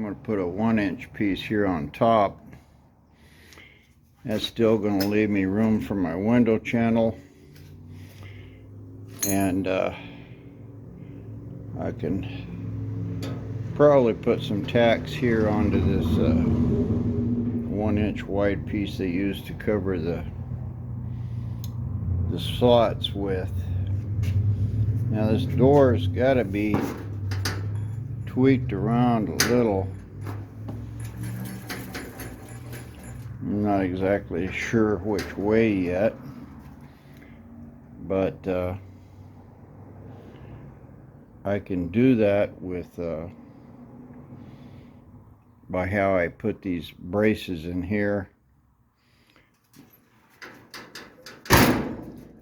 going to put a 1-inch piece here on top. That's still going to leave me room for my window channel, and I can probably put some tacks here onto this 1-inch wide piece they use to cover the slots with. Now this door's got to be tweaked around a little. I'm not exactly sure which way yet, but I can do that with by how I put these braces in here.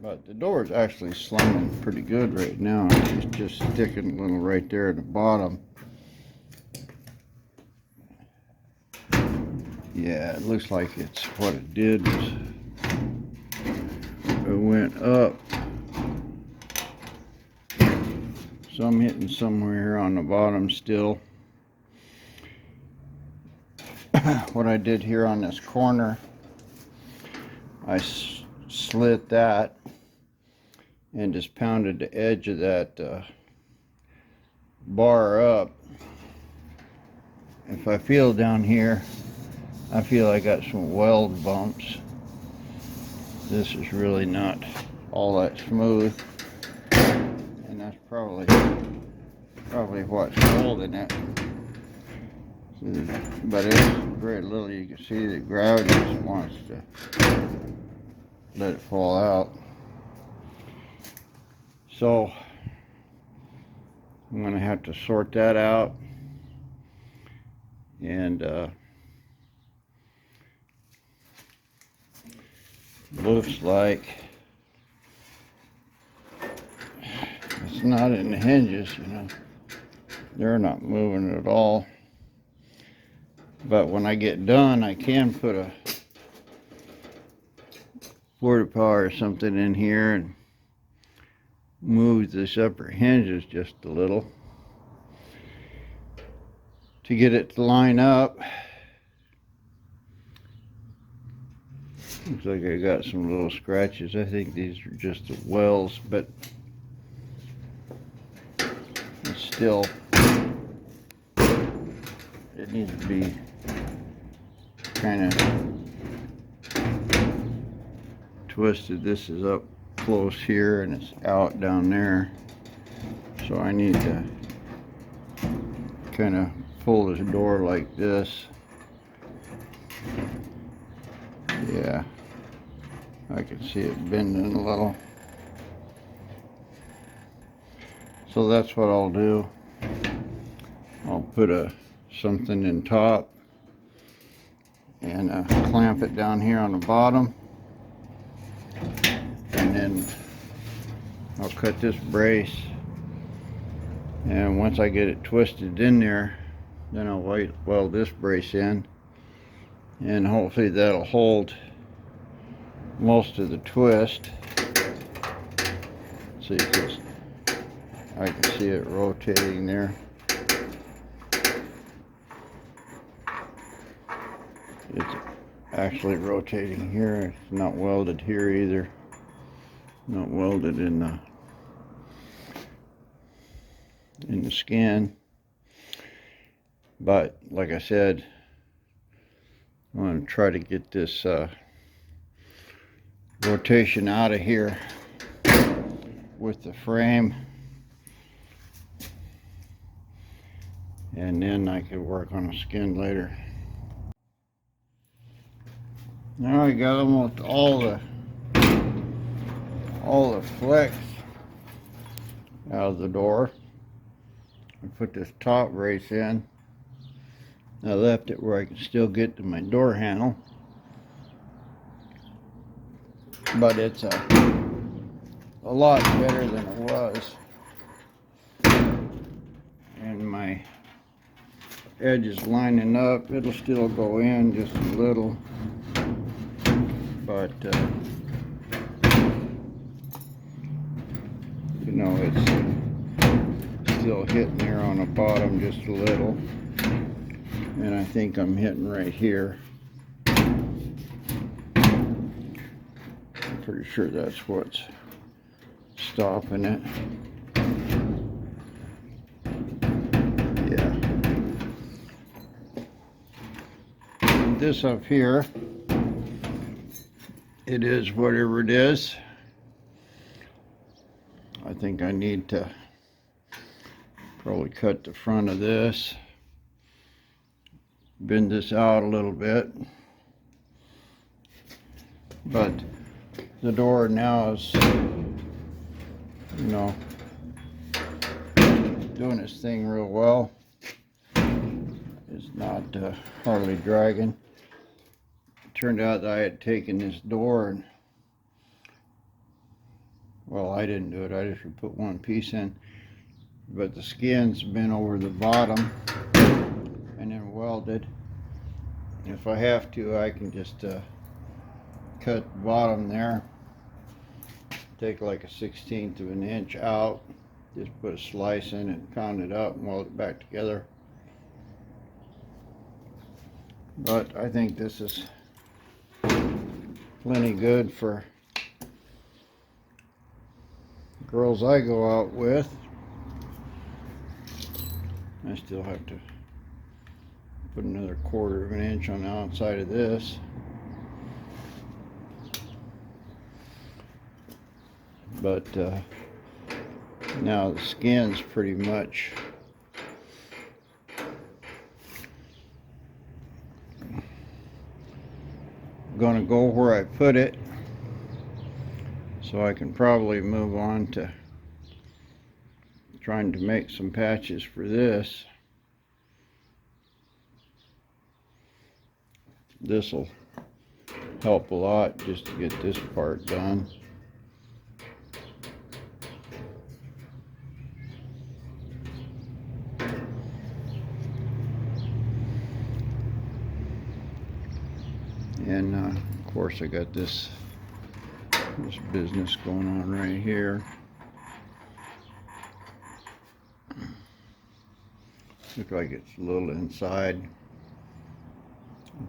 But the door is actually slumming pretty good right now. It's just sticking a little right there at the bottom. Yeah, it looks like it's what it did was it went up. So I'm hitting somewhere here on the bottom still. What I did here on this corner, I slit that and just pounded the edge of that bar up. If I feel down here, I feel I got some weld bumps. This is really not all that smooth, and that's probably what's holding it. But it's very little. You can see that gravity just wants to let it fall out. So I'm going to have to sort that out, and looks like it's not in the hinges, you know. They're not moving at all. But when I get done, I can put a porta power or something in here and move this upper hinges just a little to get it to line up. Looks like I got some little scratches. I think these are just the wells, but it's still, it needs to be kind of twisted. This is up close here and it's out down there, so I need to kind of pull this door like this. Yeah, I can see it bending a little. So that's what I'll do. I'll put something in top and clamp it down here on the bottom, and then I'll cut this brace, and once I get it twisted in there, then I'll weld this brace in, and hopefully that'll hold most of the twist. So you can, I can see it rotating there. It's actually rotating here. It's not welded here either. Not welded in the skin. But like I said, I'm going to try to get this rotation out of here with the frame, and then I could work on the skin later. Now I got almost all the flex out of the door. I put this top brace in. I left it where I can still get to my door handle, but it's a lot better than it was, and my edge is lining up. It'll still go in just a little, but you know, it's still hitting there on the bottom just a little. and I think I'm hitting right here. I'm pretty sure that's what's stopping it. Yeah. And this up here, it is whatever it is. I think I need to probably cut the front of this, bend this out a little bit. But the door now is, you know, doing its thing real well. It's not hardly dragging. It turned out that I had taken this door and, well, I didn't do it. I just put one piece in, but the skin's been over the bottom and then welded. If I have to, I can just cut the bottom there, take like a 1/16 of an inch out, just put a slice in and pound it up and weld it back together. But I think this is plenty good for girls I go out with. I still have to put another 1/4 of an inch on the outside of this. But now the skin's pretty much gonna go where I put it, so I can probably move on to trying to make some patches for this. This will help a lot just to get this part done. And of course I got this business going on right here. Looks like it's a little inside.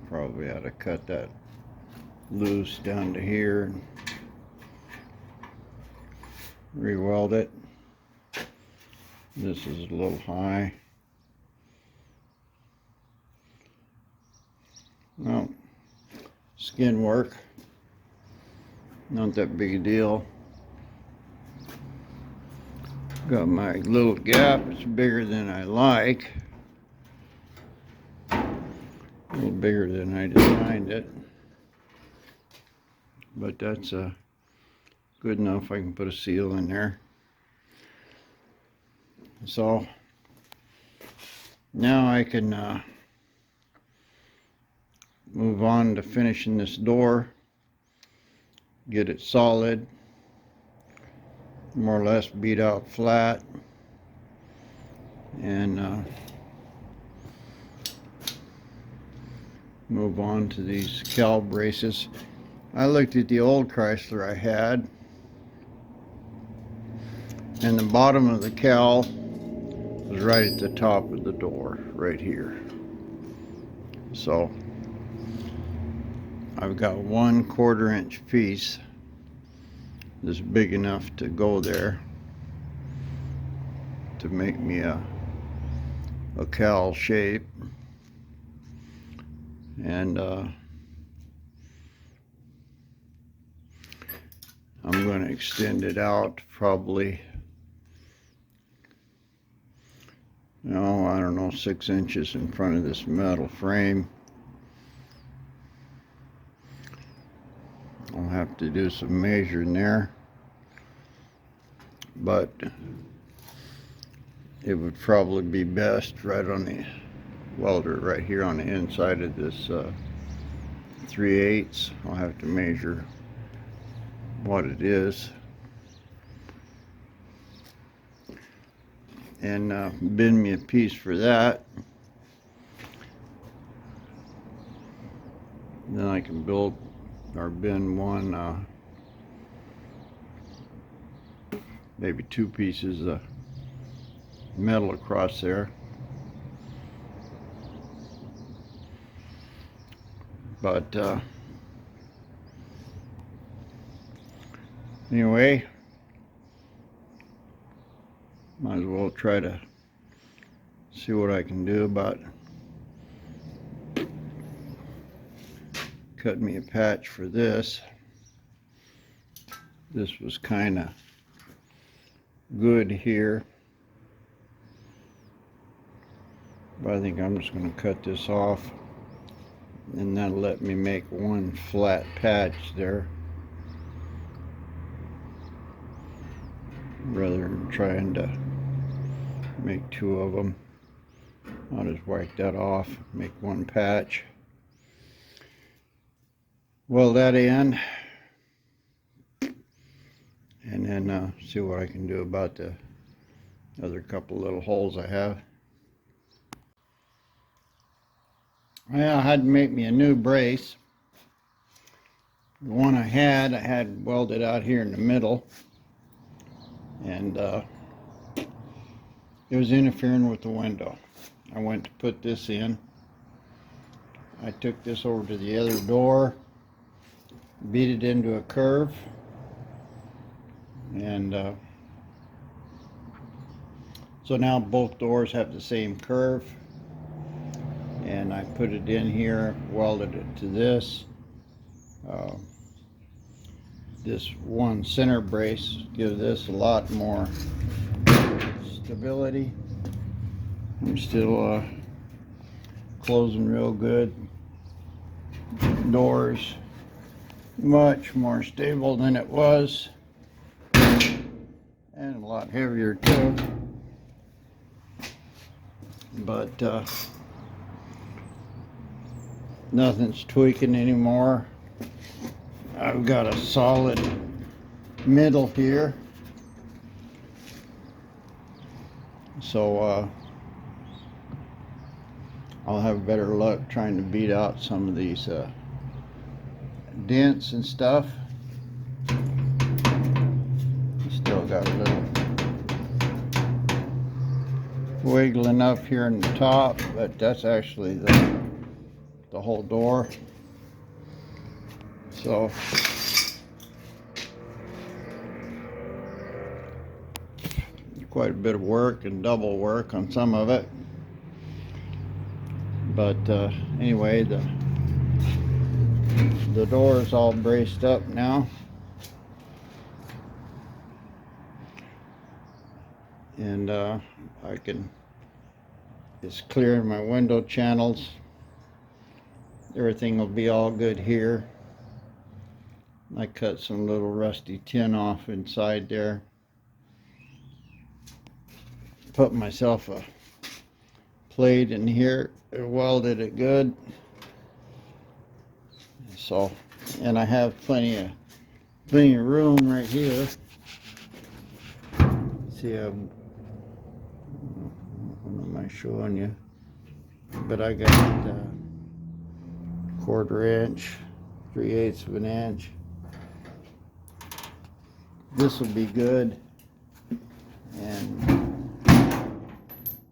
Probably ought to cut that loose down to here and re-weld it. This is a little high. Well, skin work, not that big a deal. Got my little gap, it's bigger than I like. A little bigger than I designed it. But that's good enough. I can put a seal in there. So now I can move on to finishing this door, get it solid, more or less beat out flat, and move on to these cowl braces. I looked at the old Chrysler I had, and the bottom of the cowl was right at the top of the door, right here. So I've got 1/4 inch piece that's big enough to go there to make me a cowl shape. And I'm going to extend it out probably, no, I don't know, 6 inches in front of this metal frame. I'll have to do some measuring there, but it would probably be best right on the welder right here on the inside of this 3/8. I'll have to measure what it is and bend me a piece for that. Then I can build or bend one, maybe 2 pieces of metal across there. But anyway, might as well try to see what I can do about cutting me a patch for this. This was kind of good here, but I think I'm just going to cut this off, and that'll let me make one flat patch there rather than trying to make two of them. I'll just wipe that off, make one patch, weld that in, and then see what I can do about the other couple little holes I have. Well, I had to make me a new brace. The one I had welded out here in the middle, and it was interfering with the window. I went to put this in. I took this over to the other door, beat it into a curve, and so now both doors have the same curve, and I put it in here, welded it to this. This one center brace gives this a lot more stability. I'm still closing real good. Doors much more stable than it was, and a lot heavier too. But nothing's tweaking anymore. I've got a solid middle here, so I'll have better luck trying to beat out some of these dents and stuff. Still got a little wiggling up here in the top, but that's actually the whole door. So quite a bit of work and double work on some of it. But anyway, the door is all braced up now, and it's clearing my window channels. Everything will be all good here. I cut some little rusty tin off inside there. Put myself a plate in here, welded it good. So, and I have plenty of room right here. See, what am I showing you? But I got 1/4 inch, 3/8 of an inch. This will be good, and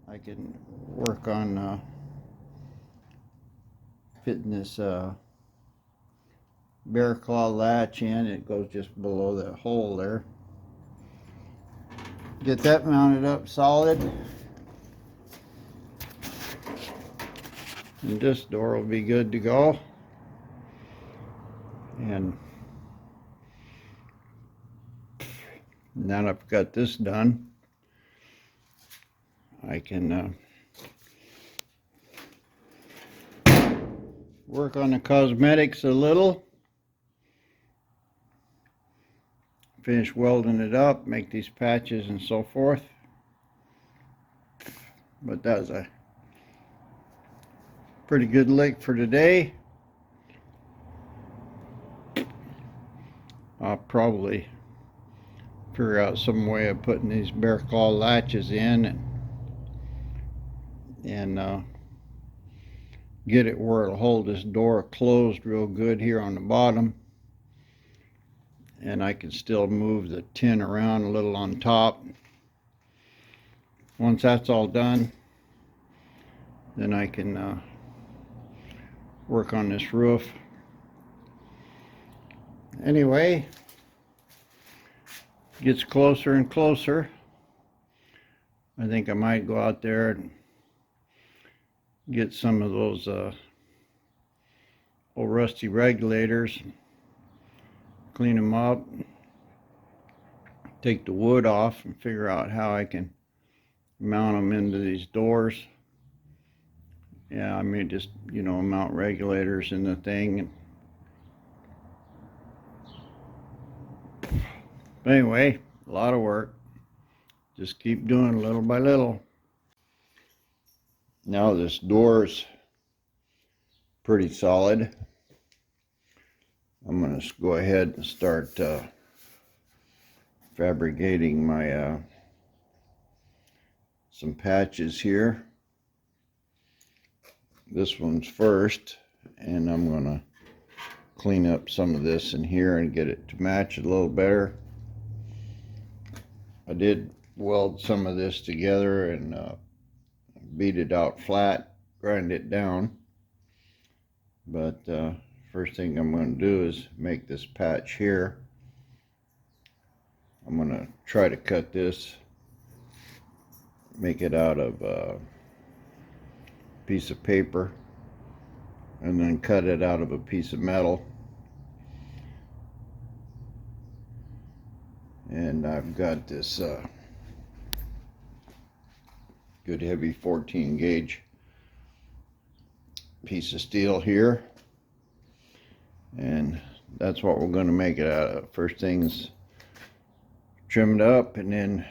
I can work on fitting this bear claw latch in. It goes just below that hole there. Get that mounted up solid, and this door will be good to go. And now I've got this done, I can work on the cosmetics a little, finish welding it up, make these patches and so forth. But that's a pretty good lick for today. I'll probably figure out some way of putting these bear claw latches in and get it where it'll hold this door closed real good here on the bottom, and I can still move the tin around a little on top. Once that's all done, then I can work on this roof. Anyway, gets closer and closer. I think I might go out there and get some of those old rusty regulators, clean them up, take the wood off, and figure out how I can mount them into these doors. Yeah, I mean, just, you know, mount regulators in the thing. But anyway, a lot of work. Just keep doing little by little. Now this door's pretty solid. I'm going to go ahead and start fabricating my some patches here. This one's first, and I'm going to clean up some of this in here and get it to match a little better. I did weld some of this together and beat it out flat, grind it down. But first thing I'm going to do is make this patch here. I'm going to try to cut this, make it out of a piece of paper, and then cut it out of a piece of metal. And I've got this good heavy 14 gauge piece of steel here, and that's what we're going to make it out of. First thing's trim it up, and then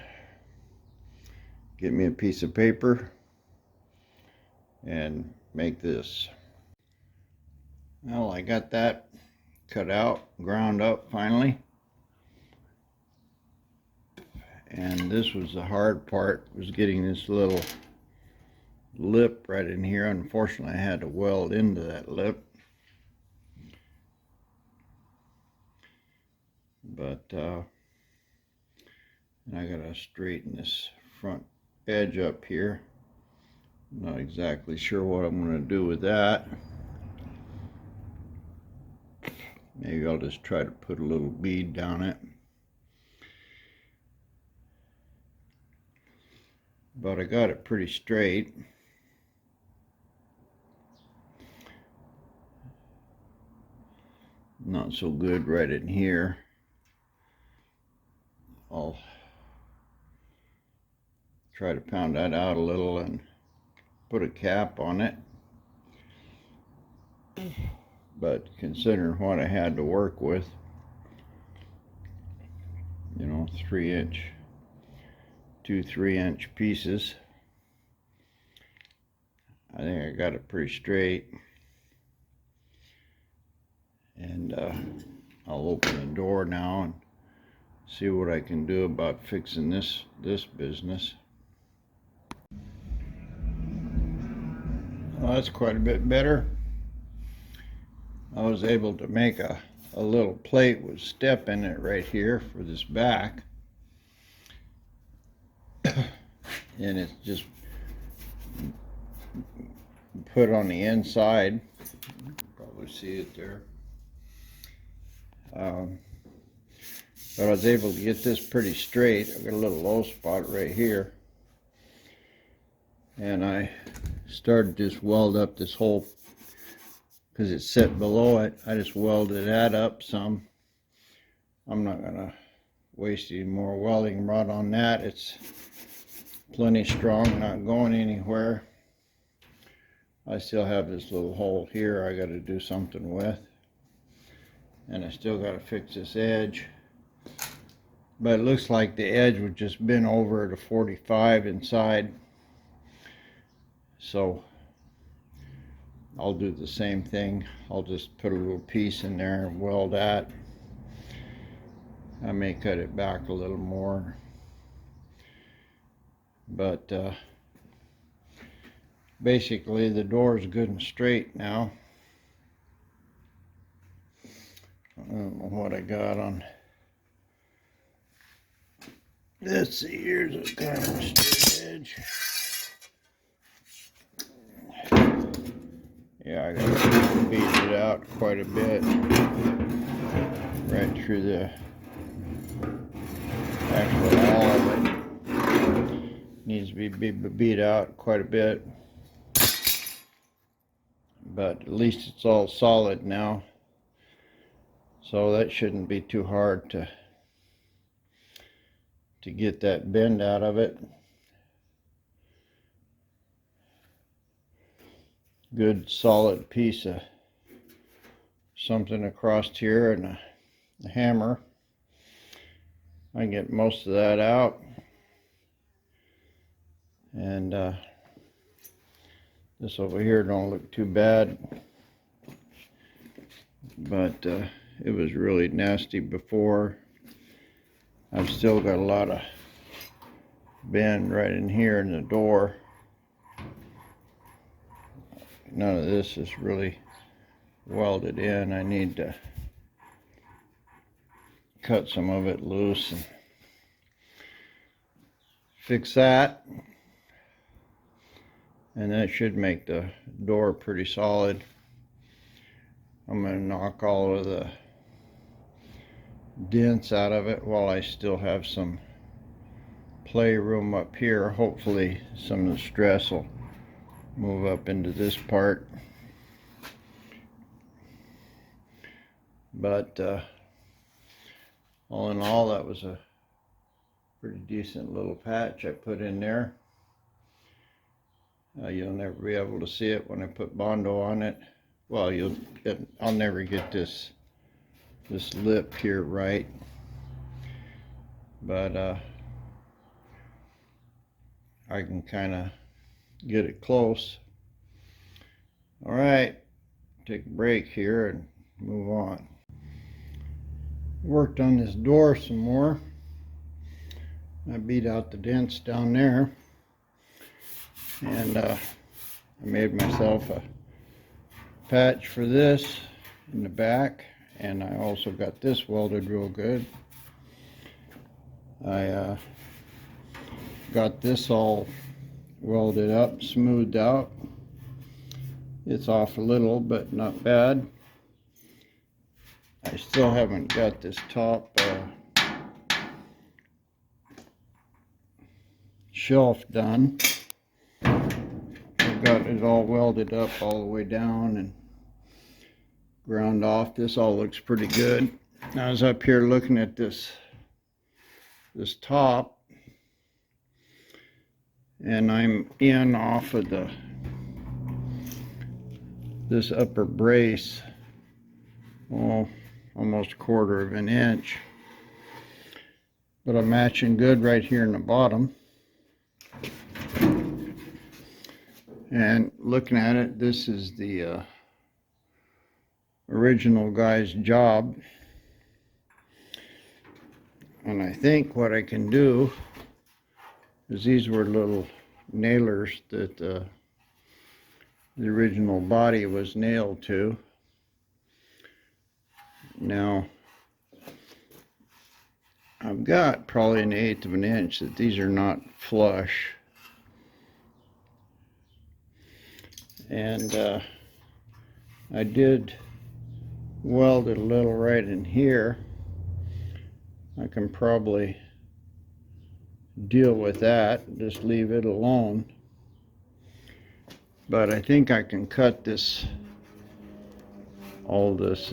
get me a piece of paper and make this. Well, I got that cut out, ground up finally. And this was the hard part, was getting this little lip right in here. Unfortunately, I had to weld into that lip. But I gotta straighten this front edge up here. Not exactly sure what I'm gonna do with that. Maybe I'll just try to put a little bead down it. But I got it pretty straight. Not so good right in here. I'll try to pound that out a little and put a cap on it. But considering what I had to work with, you know, 3-inch, 2 3-inch pieces, I think I got it pretty straight. And I'll open the door now and see what I can do about fixing this business. Well, that's quite a bit better. I was able to make a little plate with step in it right here for this back. And it's just put on the inside. You can probably see it there. But I was able to get this pretty straight. I've got a little low spot right here. And I started to just weld up this whole, because it's set below it, I just welded that up some. I'm not going to waste any more welding rod on that. It's plenty strong, not going anywhere. I still have this little hole here I got to do something with. And I still got to fix this edge. But it looks like the edge was just bent over to 45 inside. So I'll do the same thing. I'll just put a little piece in there and weld that. I may cut it back a little more. But basically the door is good and straight now. I don't know what I got on. Let's see, here's a kind of a straight edge. Yeah, I gotta beat it out quite a bit. Right through the actual wall of it. Needs to be beat out quite a bit. But at least it's all solid now. So that shouldn't be too hard to get that bend out of it. Good solid piece of something across here and a hammer. I can get most of that out. And this over here don't look too bad. But it was really nasty before. I've still got a lot of bend right in here in the door. None of this is really welded in. I need to cut some of it loose and fix that. And that should make the door pretty solid. I'm going to knock all of the dents out of it while I still have some play room up here. Hopefully some of the stress will move up into this part. But all in all, that was a pretty decent little patch I put in there. You'll never be able to see it when I put Bondo on it. Well, I'll never get this lip here right, but I can kind of get it close. All right, take a break here and move on. Worked on this door some more. I beat out the dents down there, and I made myself a patch for this in the back, and I also got this welded real good. I got this all welded up, smoothed out. It's off a little, but not bad. I still haven't got this top shelf done. I've got it all welded up all the way down and ground off. This all looks pretty good. I was up here looking at this top, and I'm in off of this upper brace, almost a quarter of an inch, but I'm matching good right here in the bottom. And looking at it, this is the original guy's job, and I think what I can do is, these were little nailers that the original body was nailed to. Now I've got probably 1/8 of an inch that these are not flush, and I did weld it a little right in here. I can probably deal with that, just leave it alone. But I think I can cut all this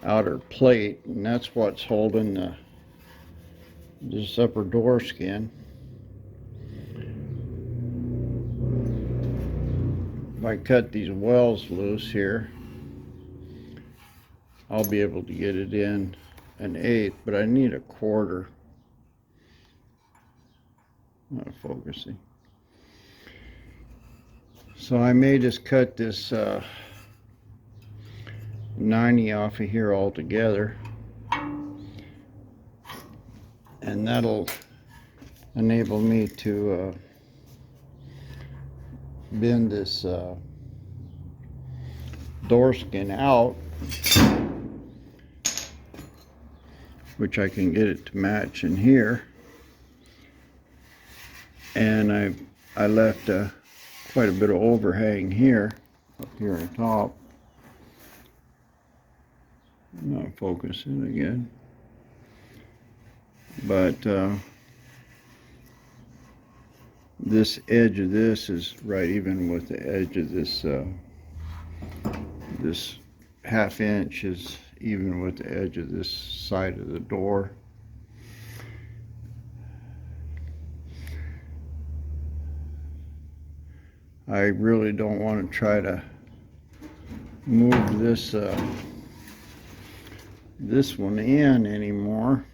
outer plate, and that's what's holding this upper door skin. If I cut these wells loose here, I'll be able to get it in 1/8, but I need 1/4. Not focusing. So I may just cut this 90 off of here altogether, and that'll enable me to bend this door skin out, which I can get it to match in here. And I left a quite a bit of overhang here, up here on top. Not focusing again. But this edge of this is right even with the edge of this this ½ inch is even with the edge of this side of the door. I really don't want to try to move this this one in anymore,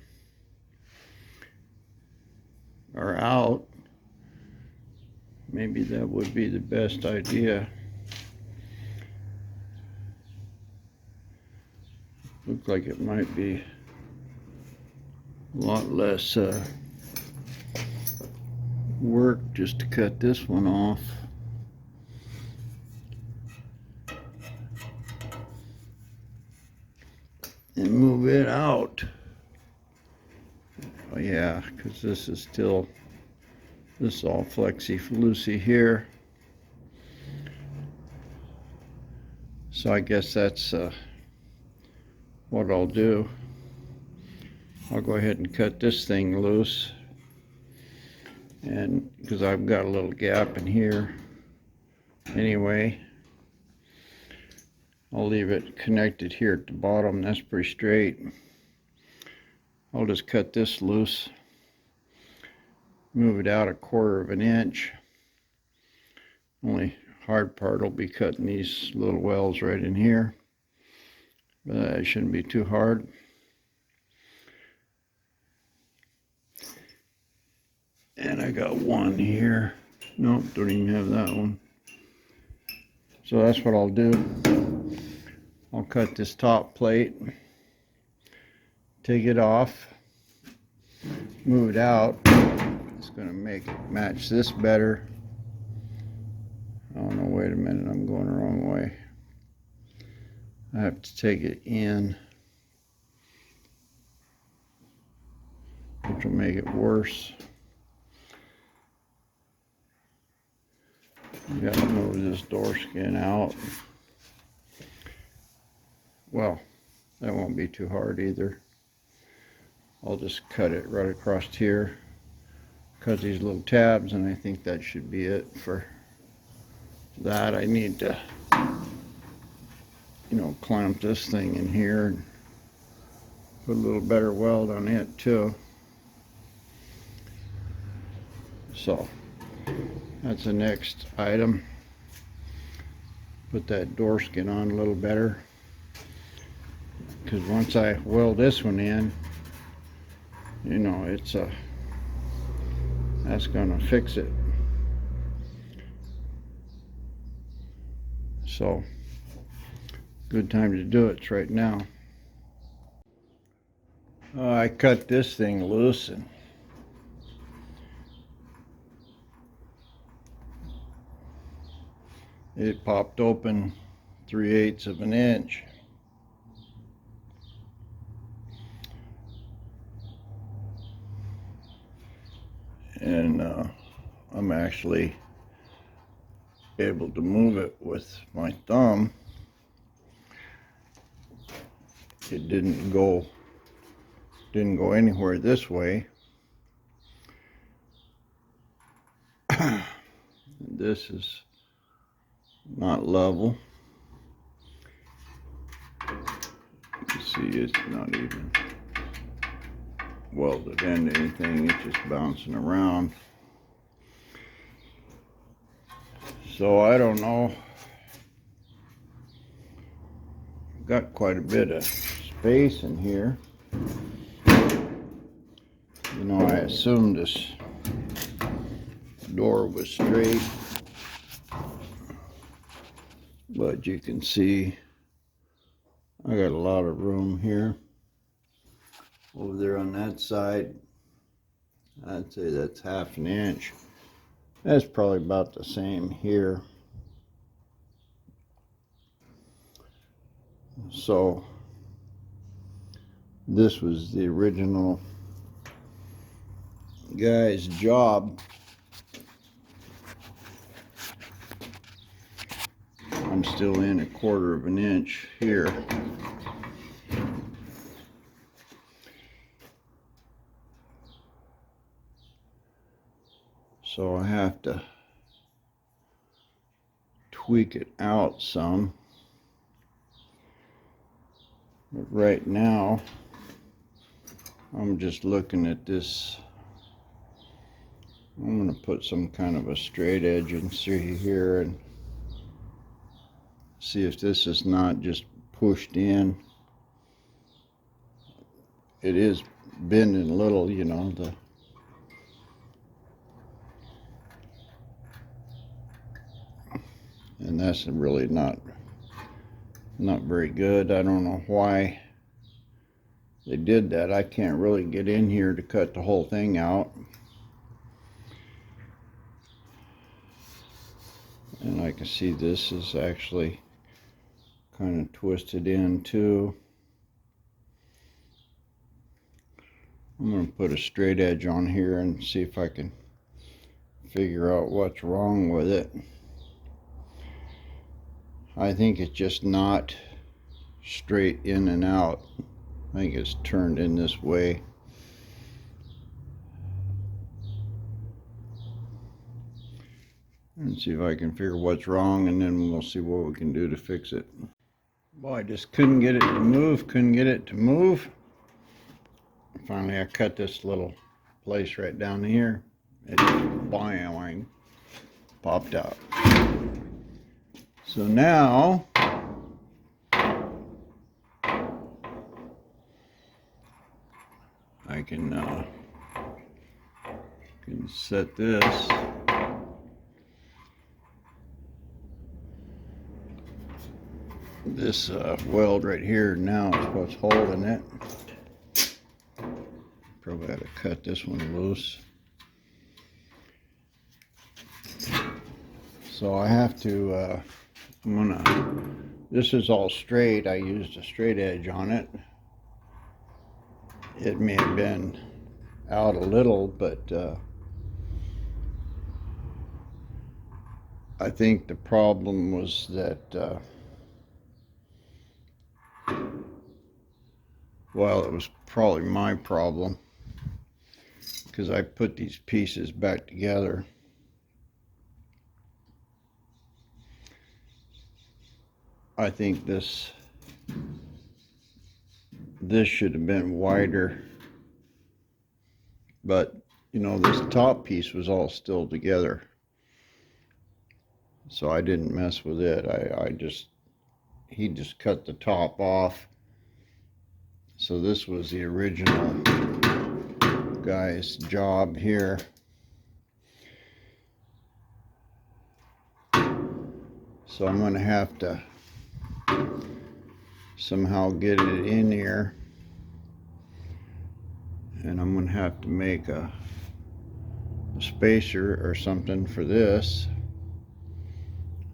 or out. Maybe that would be the best idea. Looks like it might be a lot less work just to cut this one off. And move it out. Oh yeah, because this is still, this is all flexy-floosy here. So I guess that's what I'll do. I'll go ahead and cut this thing loose, and because I've got a little gap in here anyway, I'll leave it connected here at the bottom. That's pretty straight. I'll just cut this loose, move it out 1/4 of an inch. Only hard part will be cutting these little wells right in here, but it shouldn't be too hard. And I got one here. Nope, don't even have that one. So that's what I'll do. I'll cut this top plate, take it off, move it out. It's going to make it match this better. Oh no, wait a minute, I'm going the wrong way. I have to take it in, which will make it worse. I've got to move this door skin out. Well, that won't be too hard either. I'll just cut it right across here, cut these little tabs, and I think that should be it for that. I need to, you know, clamp this thing in here and put a little better weld on it too. So that's the next item. Put that door skin on a little better, because once I weld this one in, you know, it's that's gonna fix it. So good time to do it right now. I cut this thing loose, and it popped open 3/8 of an inch. And I'm actually able to move it with my thumb. It didn't go anywhere this way. This is not level. You can see it's not even welded into anything, it's just bouncing around. So I don't know, got quite a bit of space in here. You know, I assumed this door was straight, but you can see I got a lot of room here. Over there on that side, I'd say that's 1/2 an inch. That's probably about the same here. So this was the original guy's job. I'm still in 1/4 of an inch here. So I have to tweak it out some. But right now, I'm just looking at this. I'm going to put some kind of a straight edge in through here and see if this is not just pushed in. It is bending a little, you know, and that's really not very good. I don't know why they did that. I can't really get in here to cut the whole thing out. And I can see this is actually kind of twisted in too. I'm going to put a straight edge on here and see if I can figure out what's wrong with it. I think it's just not straight in and out. I think it's turned in this way. And see if I can figure what's wrong, and then we'll see what we can do to fix it. Boy, I just couldn't get it to move, Finally, I cut this little place right down here. It just bang, popped out. So now I can set this. This weld right here now is what's holding it. Probably got to cut this one loose. So I have to, this is all straight. I used a straight edge on it. It may have been out a little, but I think the problem was that well, it was probably my problem because I put these pieces back together. I think this should have been wider, but you know, this top piece was all still together, so I didn't mess with it. He just cut the top off. So this was the original guy's job here. So I'm going to have to somehow get it in here, and I'm going to have to make a spacer or something for this.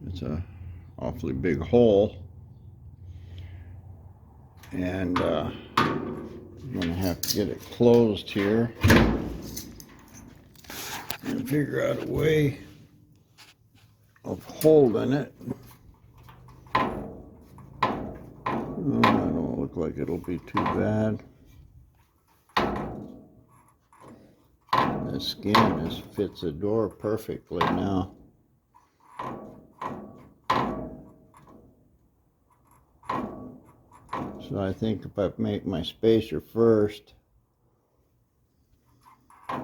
It's a awfully big hole, and I'm going to have to get it closed here and figure out a way of holding it. Oh, that don't look like it'll be too bad. The skin just fits the door perfectly now. So I think if I make my spacer first, I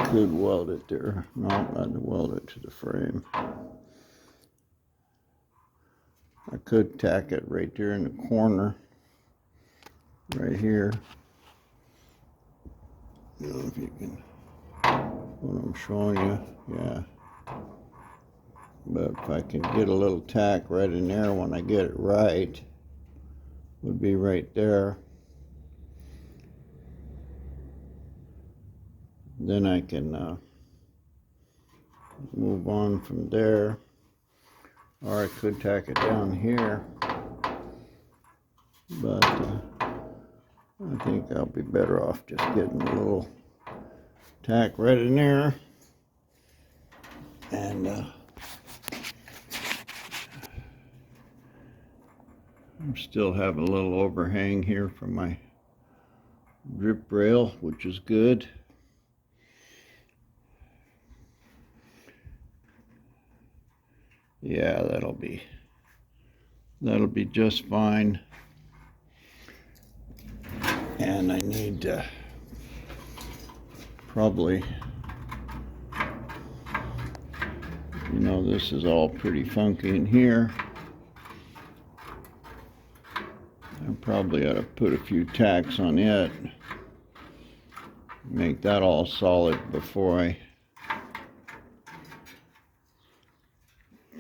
could weld it there. No, not weld it to the frame. I could tack it right there in the corner, right here. I don't know if you can, what I'm showing you, yeah. But if I can get a little tack right in there when I get it right, would be right there. Then I can move on from there, or I could tack it down here, but I think I'll be better off just getting a little tack right in there, and I'm still having a little overhang here from my drip rail, which is good. Yeah, that'll be just fine. And I need to probably, you know, this is all pretty funky in here. I probably ought to put a few tacks on it, make that all solid before I.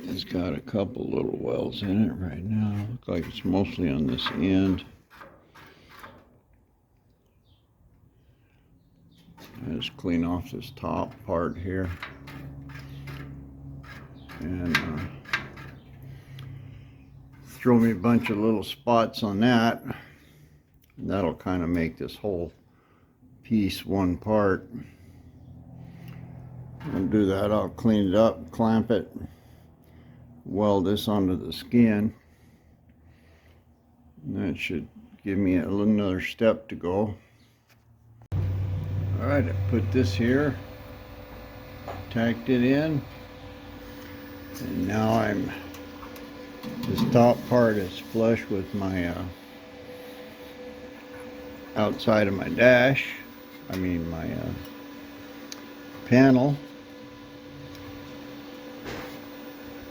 It's got a couple little welds in it right now. Looks like it's mostly on this end. I just clean off this top part here, and throw me a bunch of little spots on that. That'll kind of make this whole piece one part. I'll do that. I'll clean it up, clamp it, weld this onto the skin. And that should give me another step to go. All right, I put this here, tacked it in, and now this top part is flush with my outside of my dash, my panel.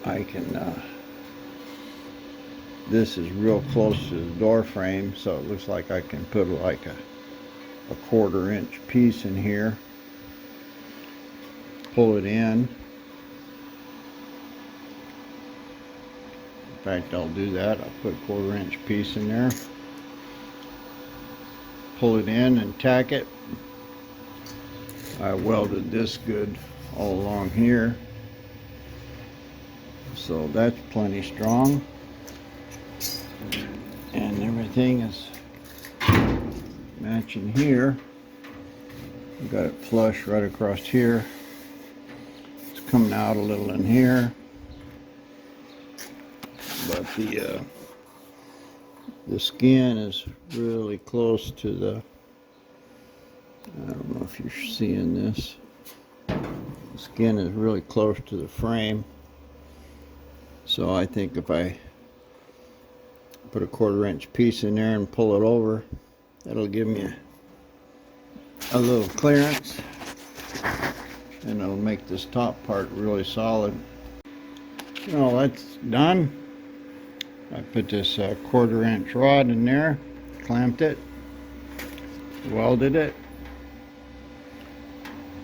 I can, this is real close to the door frame, so it looks like I can put like a 1/4 inch piece in here, pull it in. In fact, I'll do that. I'll put a 1/4 inch piece in there, pull it in and tack it. I welded this good all along here, so that's plenty strong, and everything is matching here. I've got it flush right across here. It's coming out a little in here, but the skin is really close to the, I don't know if you're seeing this, the skin is really close to the frame. So I think if I put a 1/4 inch piece in there and pull it over, that'll give me a little clearance, and it'll make this top part really solid. Well, that's done. I put this 1/4 inch rod in there, clamped it, welded it.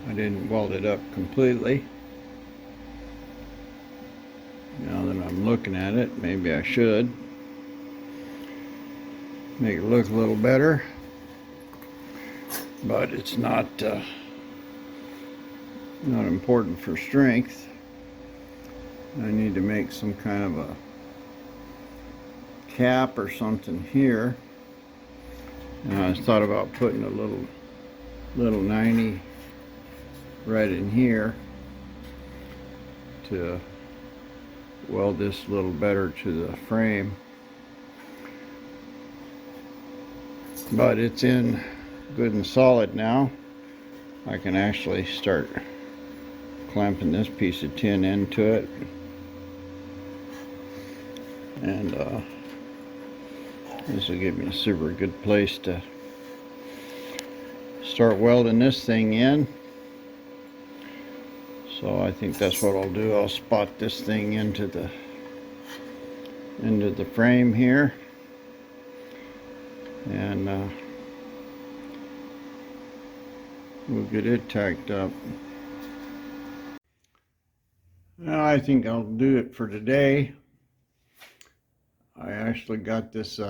I didn't weld it up completely. Now that I'm looking at it, maybe I should make it look a little better, but it's not important for strength. I need to make some kind of a cap or something here, and I thought about putting a little 90 right in here to weld this a little better to the frame. But it's in good and solid now. I can actually start clamping this piece of tin into it, and this will give me a super good place to start welding this thing in. So I think that's what I'll do. I'll spot this thing into the frame here, and we'll get it tacked up. Now I think I'll do it for today. I actually got this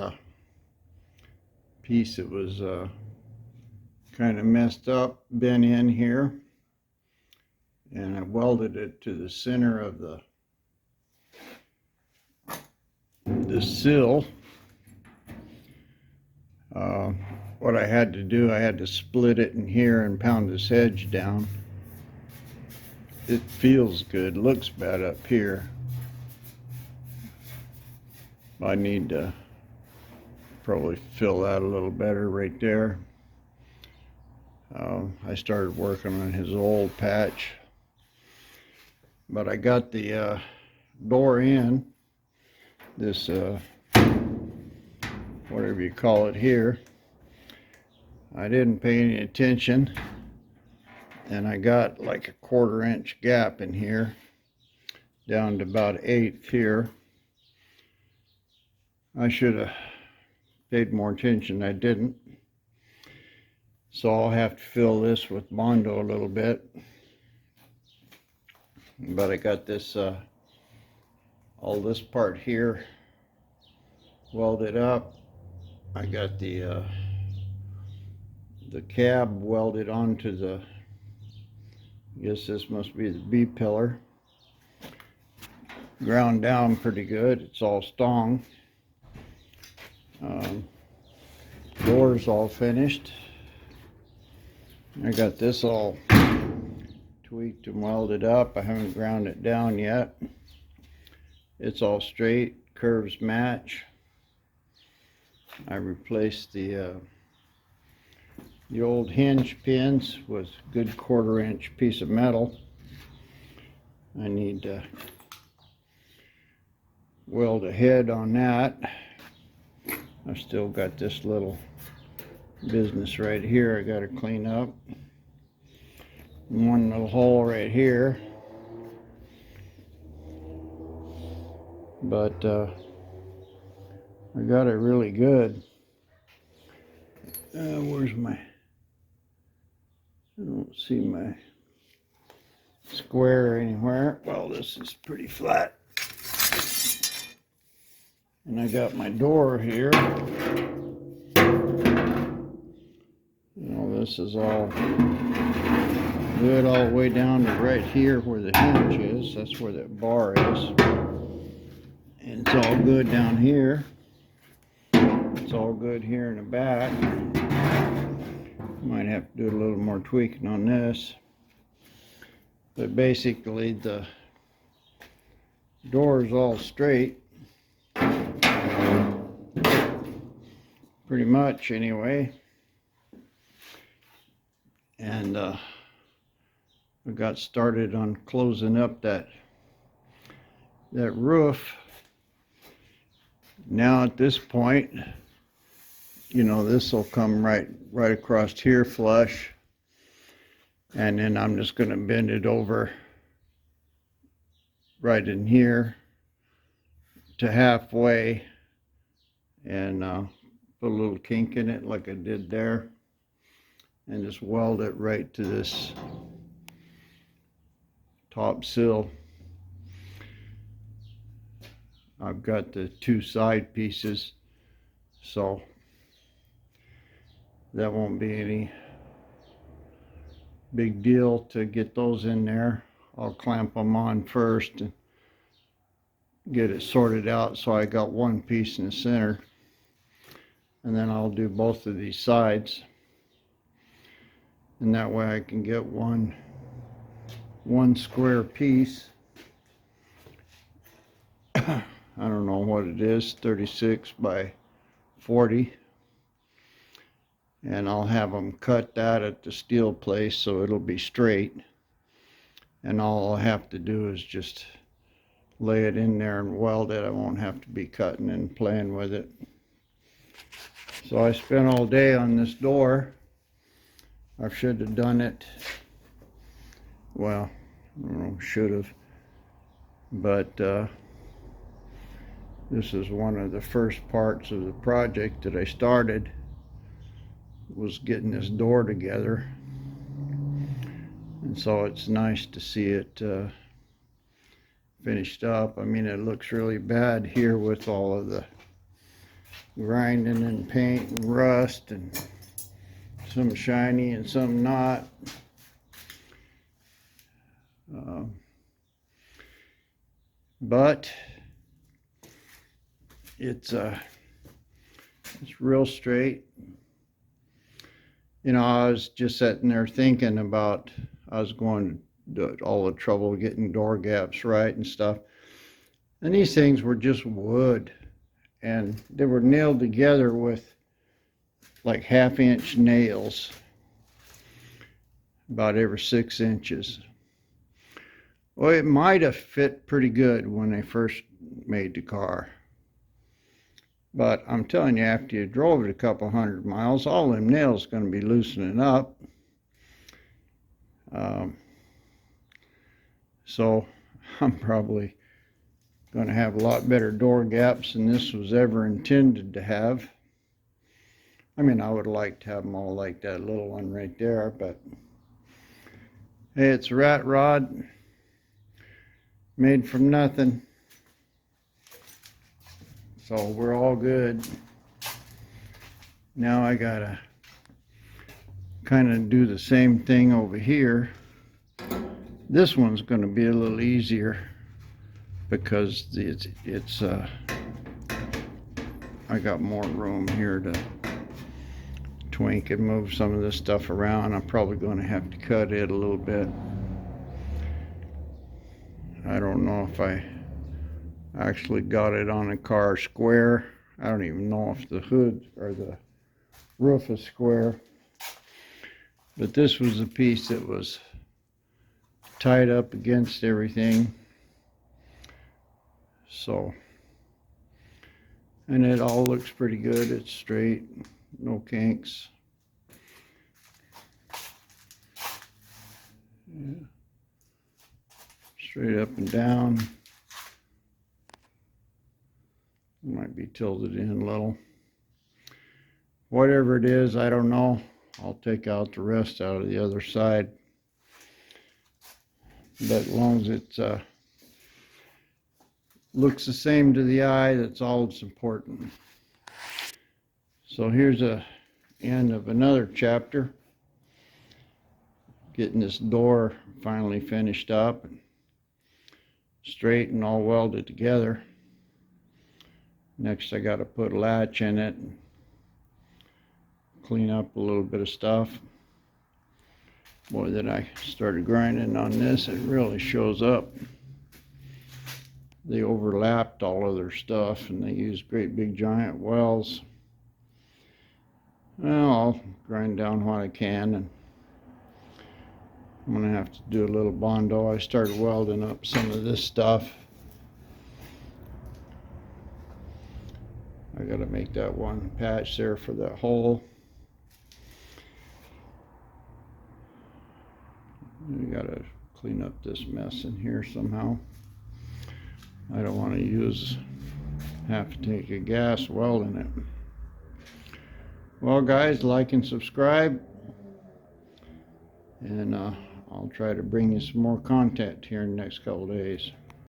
piece that was kind of messed up, bent in here, and I welded it to the center of the sill. What I had to do, I had to split it in here and pound this edge down. It feels good, looks bad up here. I need to Probably fill that a little better right there. I started working on his old patch, but I got the door in, this whatever you call it here. I didn't pay any attention, and I got like a 1/4 inch gap in here down to about 1/8 here. I should have paid more attention. I didn't. So I'll have to fill this with Bondo a little bit. But I got this, all this part here welded up. I got the cab welded onto the, I guess this must be the B pillar. Ground down pretty good. It's all stong. Doors all finished. I got this all tweaked and welded up. I haven't ground it down yet. It's all straight, curves match. I replaced the old hinge pins with a good 1/4 inch piece of metal. I need to weld a head on that. I've still got this little business right here I got to clean up. One little hole right here, but I got it really good. Where's my, I don't see my square anywhere. Well, this is pretty flat. And I got my door here. This is all good all the way down to right here where the hinge is. That's where that bar is. And it's all good down here. It's all good here in the back. Might have to do a little more tweaking on this. But basically the door is all straight. Pretty much anyway. And I got started on closing up that roof. Now at this point, you know, this will come right across here flush, and then I'm just going to bend it over right in here to halfway, and put a little kink in it like I did there. And just weld it right to this top sill. I've got the 2 side pieces, so that won't be any big deal to get those in there. I'll clamp them on first and get it sorted out so I got one piece in the center, and then I'll do both of these sides. And that way I can get one square piece. I don't know what it is, 36 by 40. And I'll have them cut that at the steel place so it'll be straight. And all I'll have to do is just lay it in there and weld it. I won't have to be cutting and playing with it. So I spent all day on this door. I should have done it, well, I don't know, should have, but this is one of the first parts of the project that I started, was getting this door together. And so it's nice to see it finished up. I mean, it looks really bad here with all of the grinding and paint and rust, and some shiny and some not. But it's real straight. You know, I was just sitting there thinking about, I was going to all the trouble getting door gaps right and stuff. And these things were just wood. and they were nailed together with like 1/2 inch nails about every 6 inches. Well, it might have fit pretty good when they first made the car. But I'm telling you, after you drove it a couple 100 miles, all them nails going to be loosening up. So I'm probably going to have a lot better door gaps than this was ever intended to have. I mean, I would like to have them all like that little one right there, but hey, it's a rat rod made from nothing. So we're all good. Now I gotta kind of do the same thing over here. This one's going to be a little easier because I got more room here to twink and move some of this stuff around. I'm probably going to have to cut it a little bit. I don't know if I actually got it on a car square. I don't even know if the hood or the roof is square. But this was a piece that was tied up against everything. So, and it all looks pretty good. It's straight, no kinks. Yeah. Straight up and down. Might be tilted in a little. Whatever it is, I don't know. I'll take out the rest out of the other side. But as long as it looks the same to the eye, that's all that's important. So here's a end of another chapter. Getting this door finally finished up, and straight and all welded together. Next I got to put a latch in it and clean up a little bit of stuff. Boy, that I started grinding on this, it really shows up. They overlapped all of their stuff and they used great big giant wells. Well, I'll grind down what I can, and I'm going to have to do a little bondo. I started welding up some of this stuff. I got to make that one patch there for that hole. We got to clean up this mess in here somehow. I don't want to have to take a gas welding it. Well, guys, like and subscribe, and I'll try to bring you some more content here in the next couple days.